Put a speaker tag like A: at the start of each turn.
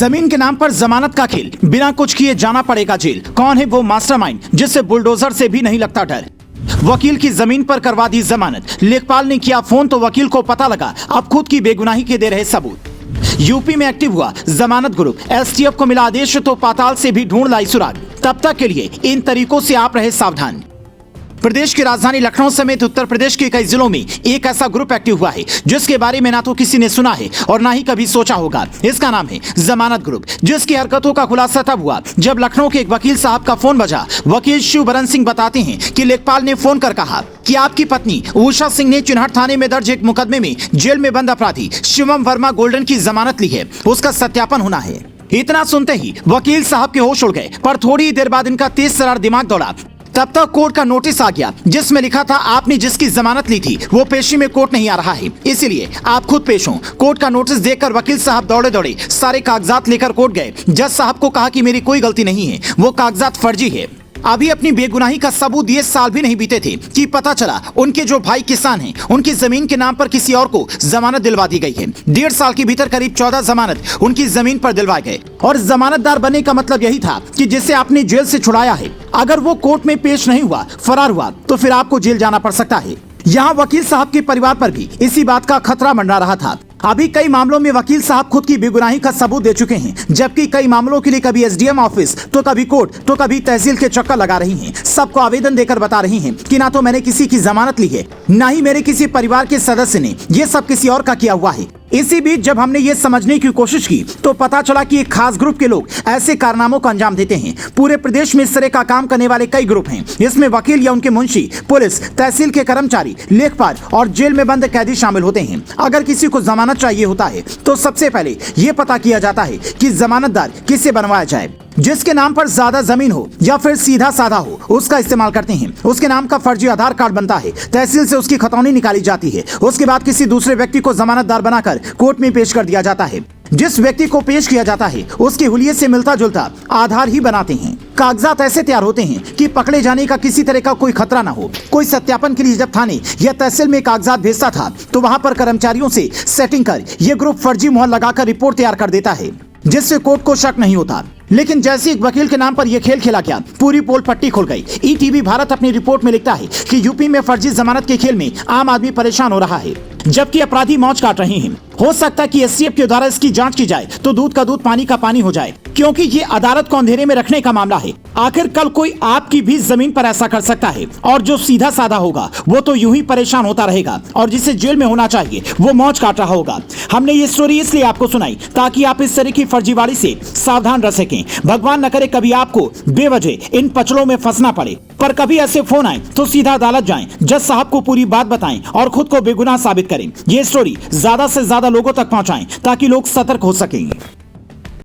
A: जमीन के नाम पर जमानत का खेल, बिना कुछ किए जाना पड़ेगा जेल। कौन है वो मास्टरमाइंड जिससे बुलडोजर से भी नहीं लगता डर। वकील की जमीन पर करवा दी जमानत, लेखपाल ने किया फोन तो वकील को पता लगा, अब खुद की बेगुनाही के दे रहे सबूत। यूपी में एक्टिव हुआ जमानत ग्रुप, एसटीएफ को मिला आदेश तो पाताल से भी ढूंढ लाई सुराग। तब तक के लिए इन तरीकों से आप रहे सावधान। प्रदेश की राजधानी लखनऊ समेत उत्तर प्रदेश के कई जिलों में एक ऐसा ग्रुप एक्टिव हुआ है जिसके बारे में ना तो किसी ने सुना है और ना ही कभी सोचा होगा। इसका नाम है जमानत ग्रुप, जिसकी हरकतों का खुलासा तब हुआ जब लखनऊ के एक वकील साहब का फोन बजा। वकील शिवबरन सिंह बताते हैं कि लेखपाल ने फोन कर कहा कि आपकी पत्नी उषा सिंह ने चिन्हट थाने में दर्ज एक मुकदमे में जेल में बंद अपराधी शिवम वर्मा गोल्डन की जमानत ली है, उसका सत्यापन होना है। इतना सुनते ही वकील साहब के होश उड़ गए, पर थोड़ी ही देर बाद इनका तेज तर्रार दिमाग दौड़ा। तब तक कोर्ट का नोटिस आ गया जिसमें लिखा था आपने जिसकी जमानत ली थी वो पेशी में कोर्ट नहीं आ रहा है, इसलिए आप खुद पेश हों। कोर्ट का नोटिस देखकर वकील साहब दौड़े दौड़े सारे कागजात लेकर कोर्ट गए। जज साहब को कहा कि मेरी कोई गलती नहीं है, वो कागजात फर्जी है। अभी अपनी बेगुनाही का सबूत दिए साल भी नहीं बीते थे कि पता चला उनके जो भाई किसान हैं उनकी जमीन के नाम पर किसी और को जमानत दिलवा दी गई है। 1.5 साल के भीतर करीब 14 जमानत उनकी जमीन पर दिलवाए गए और जमानतदार बनने का मतलब यही था कि जिसे आपने जेल से छुड़ाया है, अगर वो कोर्ट में पेश नहीं हुआ, फरार हुआ, तो फिर आपको जेल जाना पड़ सकता है। यहाँ वकील साहब के परिवार पर भी इसी बात का खतरा मंडरा रहा था। अभी कई मामलों में वकील साहब खुद की बेगुनाही का सबूत दे चुके हैं, जबकि कई मामलों के लिए कभी एसडीएम ऑफिस तो कभी कोर्ट तो कभी तहसील के चक्कर लगा रही हैं। सबको आवेदन देकर बता रही हैं कि ना तो मैंने किसी की जमानत ली है, ना ही मेरे किसी परिवार के सदस्य ने, ये सब किसी और का किया हुआ है। इसी बीच जब हमने ये समझने की कोशिश की तो पता चला कि एक खास ग्रुप के लोग ऐसे कारनामों को अंजाम देते हैं। पूरे प्रदेश में इस तरह का काम करने वाले कई ग्रुप हैं। इसमें वकील या उनके मुंशी, पुलिस, तहसील के कर्मचारी, लेखपाल और जेल में बंद कैदी शामिल होते हैं। अगर किसी को जमानत चाहिए होता है तो सबसे पहले ये पता किया जाता है कि जमानतदार किससे बनवाया जाए। जिसके नाम पर ज्यादा जमीन हो या फिर सीधा साधा हो, उसका इस्तेमाल करते हैं। उसके नाम का फर्जी आधार कार्ड बनता है, तहसील से उसकी खतौनी निकाली जाती है। उसके बाद किसी दूसरे व्यक्ति को जमानतदार बनाकर कोर्ट में पेश कर दिया जाता है। जिस व्यक्ति को पेश किया जाता है उसके हुलिये से मिलता जुलता आधार ही बनाते हैं। कागजात ऐसे तैयार होते हैं कि पकड़े जाने का किसी तरह का कोई खतरा ना हो। कोई सत्यापन के लिए जब थाने या तहसील में कागजात भेजता था तो वहां पर कर्मचारियों से सेटिंग कर ये ग्रुप फर्जी मोहर लगाकर रिपोर्ट तैयार कर देता है, जिससे कोर्ट को शक नहीं होता। लेकिन जैसे एक वकील के नाम पर यह खेल खेला गया, पूरी पोल पट्टी खुल गई। ईटीवी भारत अपनी रिपोर्ट में लिखता है कि यूपी में फर्जी जमानत के खेल में आम आदमी परेशान हो रहा है, जबकि अपराधी मौज काट रहे हैं। हो सकता है कि एसटीएफ के द्वारा इसकी जांच की जाए तो दूध का दूध पानी का पानी हो जाए, क्योंकि ये अदालत को अंधेरे में रखने का मामला है। आखिर कल कोई आपकी भी जमीन पर ऐसा कर सकता है और जो सीधा साधा होगा वो तो यूं ही परेशान होता रहेगा और जिसे जेल में होना चाहिए वो मौज काट रहा होगा। हमने ये स्टोरी इसलिए आपको सुनाई ताकि आप इस तरह की फर्जीवाड़ी से सावधान रह सकें। भगवान न करे कभी आपको बेवजह इन पचड़ों में फंसना पड़े, पर कभी ऐसे फोन आए तो सीधा अदालत जाएं, जज साहब को पूरी बात बताएं और खुद को बेगुनाह साबित करें। ये स्टोरी ज्यादा से ज्यादा लोगों तक पहुंचाएं ताकि लोग सतर्क हो सकें।